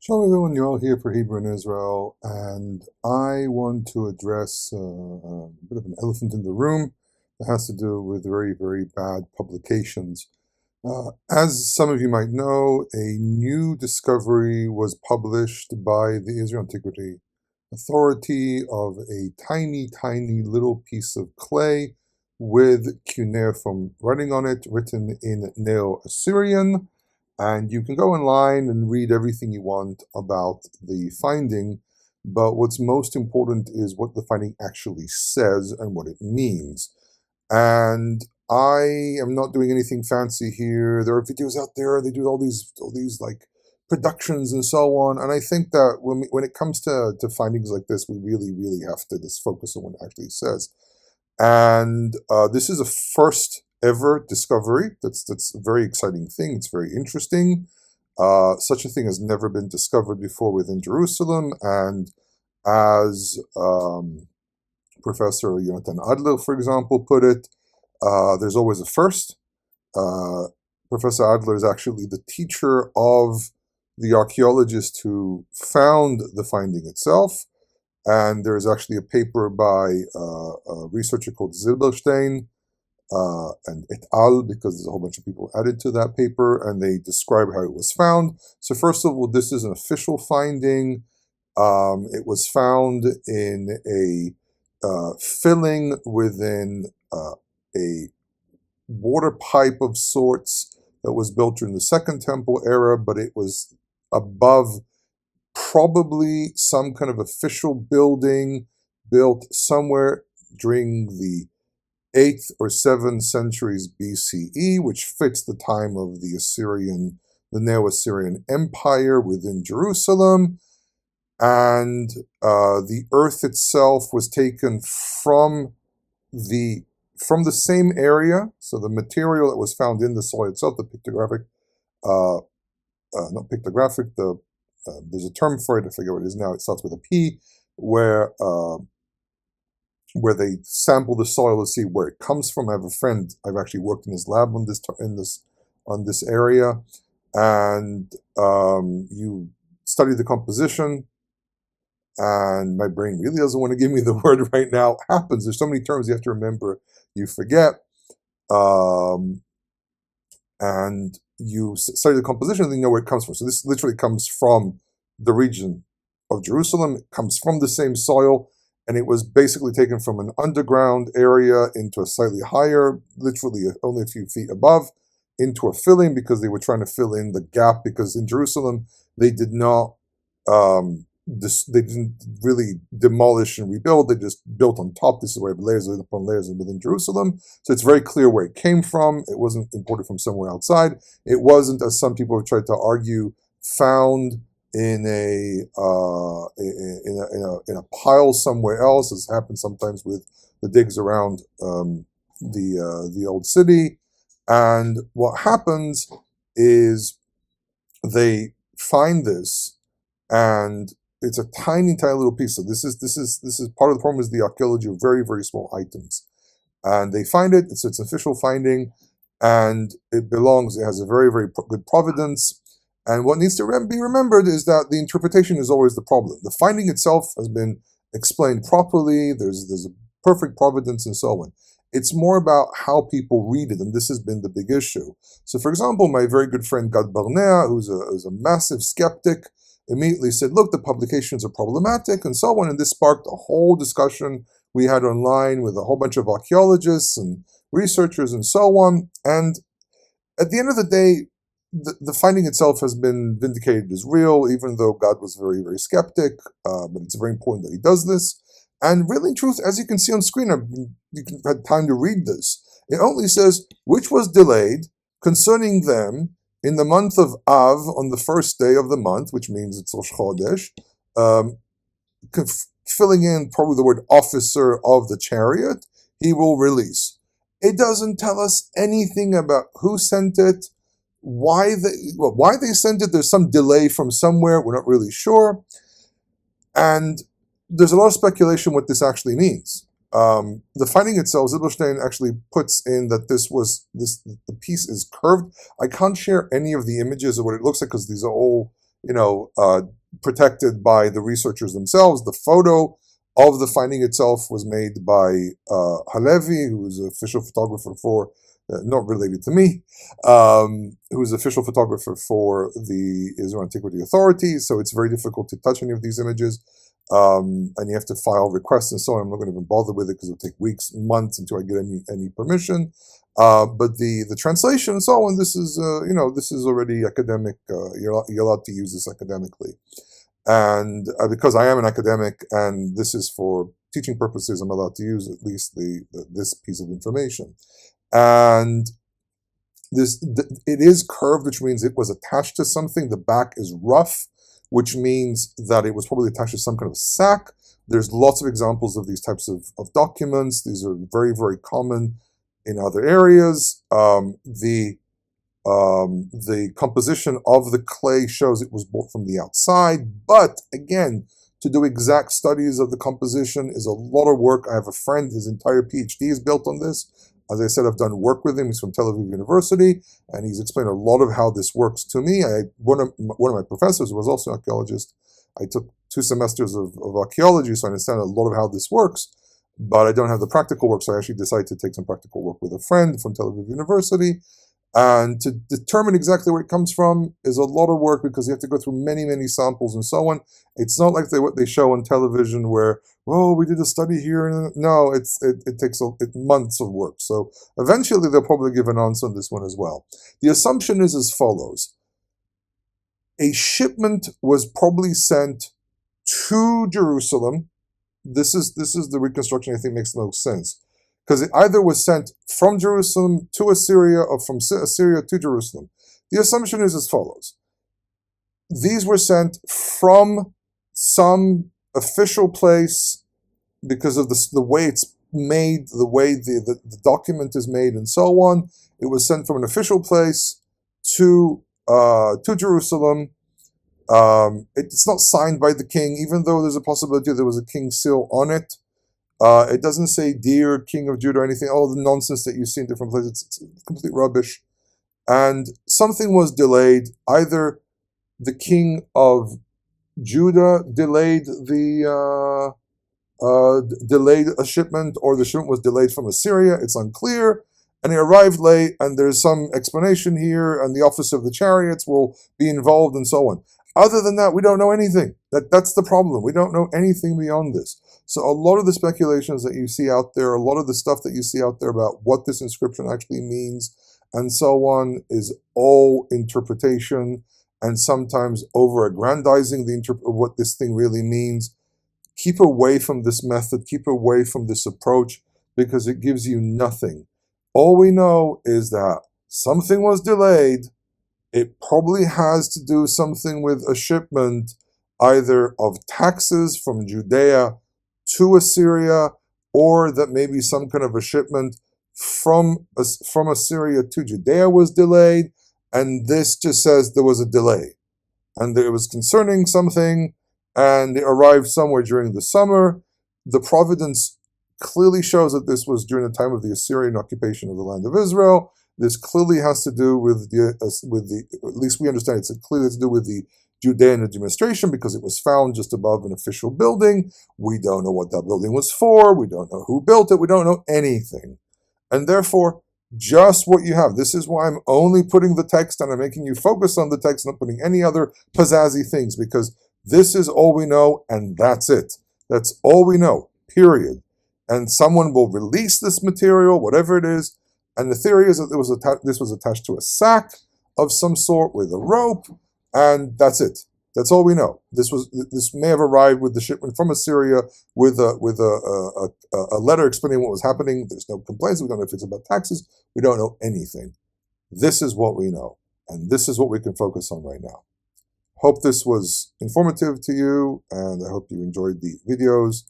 Shalom everyone, you're all here for Hebrew in Israel, and I want to address a bit of an elephant in the room that has to do with very, very bad publications. As some of you might know, a new discovery was published by the Israel Antiquity Authority of a tiny, tiny little piece of clay with cuneiform writing on it, written in Neo-Assyrian. And you can go online and read everything you want about the finding, but what's most important is what the finding actually says and what it means. And I am not doing anything fancy here. There are videos out there. They do all these like productions and so on. And I think that when it comes to findings like this, we really, really have to just focus on what it actually says. And this is a first ever discovery. That's a very exciting thing. It's very interesting. Such a thing has never been discovered before within Jerusalem. And as Professor Jonathan Adler, for example, put it, there's always a first. Professor Adler is actually the teacher of the archaeologist who found the finding itself. And there's actually a paper by a researcher called Zilberstein and et al., because there's a whole bunch of people added to that paper, and they describe how it was found. So first of all, this is an official finding. It was found in a filling within a water pipe of sorts that was built during the Second Temple era, but it was above probably some kind of official building built somewhere during the 8th or 7th centuries BCE, which fits the time of the Neo-Assyrian Empire within Jerusalem. And the earth itself was taken from the same area. So the material that was found in the soil itself, the pictographic, not pictographic, there's a term for it, I forget what it is now, it starts with a P, where they sample the soil to see where it comes from. I have a friend, I've actually worked in his lab on this area, and you study the composition, and my brain really doesn't want to give me the word right now. It happens, there's so many terms you have to remember, you forget. And you study the composition and you know where it comes from. So this literally comes from the region of Jerusalem. It comes from the same soil, and it was basically taken from an underground area into a slightly higher, literally only a few feet above, into a filling, because they were trying to fill in the gap, because in Jerusalem they did not they didn't really demolish and rebuild. They just built on top. This is where layers upon layers within Jerusalem. So it's very clear where it came from. It wasn't imported from somewhere outside. It wasn't, as some people have tried to argue, found in a pile somewhere else, as happens sometimes with the digs around the old city. And what happens is they find this, and it's a tiny, tiny little piece. So this is part of the problem, is the archaeology of very, very small items. And they find it, it's an official finding, and it has a very, very good providence. And what needs to be remembered is that the interpretation is always the problem. The finding itself has been explained properly, there's a perfect providence and so on. It's more about how people read it, and this has been the big issue. So for example, my very good friend Gad Barnea, who's a massive skeptic, immediately said, look, the publications are problematic and so on, and this sparked a whole discussion we had online with a whole bunch of archaeologists and researchers and so on. And at the end of the day, the finding itself has been vindicated as real, even though God was very, very skeptic, but it's very important that he does this. And really, in truth, as you can see on screen, you can had time to read this, it only says, which was delayed concerning them in the month of Av, on the first day of the month, which means it's Rosh Chodesh, filling in probably the word officer of the chariot, he will release. It doesn't tell us anything about who sent it, why they sent it. There's some delay from somewhere, we're not really sure. And there's a lot of speculation what this actually means. The finding itself, Zilberstein actually puts in that the piece is curved. I can't share any of the images of what it looks like because these are all protected by the researchers themselves. The photo of the finding itself was made by Halevi, who is an official photographer for, not related to me, who is official photographer for the Israel Antiquity Authority. So it's very difficult to touch any of these images. And you have to file requests and so on. I'm not going to even bother with it because it'll take weeks, months until I get any permission. But the translation and so on, this is this is already academic. You're allowed to use this academically, and because I am an academic and this is for teaching purposes, I'm allowed to use at least this piece of information. And it is curved, which means it was attached to something. The back is rough, which means that it was probably attached to some kind of sack. There's lots of examples of these types of documents. These are very, very common in other areas. The composition of the clay shows it was bought from the outside, but again, to do exact studies of the composition is a lot of work. I have a friend, his entire PhD is built on this. As I said, I've done work with him. He's from Tel Aviv University, and he's explained a lot of how this works to me. One of my professors was also an archaeologist. I took 2 semesters of archaeology, so I understand a lot of how this works, but I don't have the practical work, so I actually decided to take some practical work with a friend from Tel Aviv University. And to determine exactly where it comes from is a lot of work because you have to go through many, many samples and so on. It's not like what they show on television where, oh, we did a study here. No, it takes months of work. So eventually they'll probably give an answer on this one as well. The assumption is as follows. A shipment was probably sent to Jerusalem. This is the reconstruction I think makes the most sense. Because it either was sent from Jerusalem to Assyria or from Assyria to Jerusalem. The assumption is as follows. These were sent from some official place because of the way it's made, the way the document is made and so on. It was sent from an official place to Jerusalem. It's not signed by the king, even though there's a possibility there was a king's seal on it. It doesn't say dear King of Judah or anything, all the nonsense that you see in different places. It's complete rubbish. And something was delayed. Either the king of Judah delayed delayed a shipment, or the shipment was delayed from Assyria. It's unclear. And it arrived late, and there's some explanation here, and the officer of the chariots will be involved and so on. Other than that, we don't know anything. That's the problem. We don't know anything beyond this. So a lot of the speculations that you see out there, a lot of the stuff that you see out there about what this inscription actually means and so on is all interpretation and sometimes over-aggrandizing what this thing really means. Keep away from this method. Keep away from this approach because it gives you nothing. All we know is that something was delayed. It probably has to do something with a shipment either of taxes from Judea to Assyria, or that maybe some kind of a shipment from Assyria to Judea was delayed, and this just says there was a delay. And it was concerning something, and it arrived somewhere during the summer. The providence clearly shows that this was during the time of the Assyrian occupation of the land of Israel. This clearly has to do with at least we understand it's clearly has to do with the Judean administration because it was found just above an official building. We don't know what that building was for. We don't know who built it. We don't know anything. And therefore, just what you have. This is why I'm only putting the text and I'm making you focus on the text, not putting any other pizzazzy things, because this is all we know and that's it. That's all we know, period. And someone will release this material, whatever it is, and the theory is that this was attached to a sack of some sort with a rope, and that's it. That's all we know. This may have arrived with the shipment from Assyria with a letter explaining what was happening. There's no complaints. We don't know if it's about taxes. We don't know anything. This is what we know, and this is what we can focus on right now. Hope this was informative to you, and I hope you enjoyed the videos.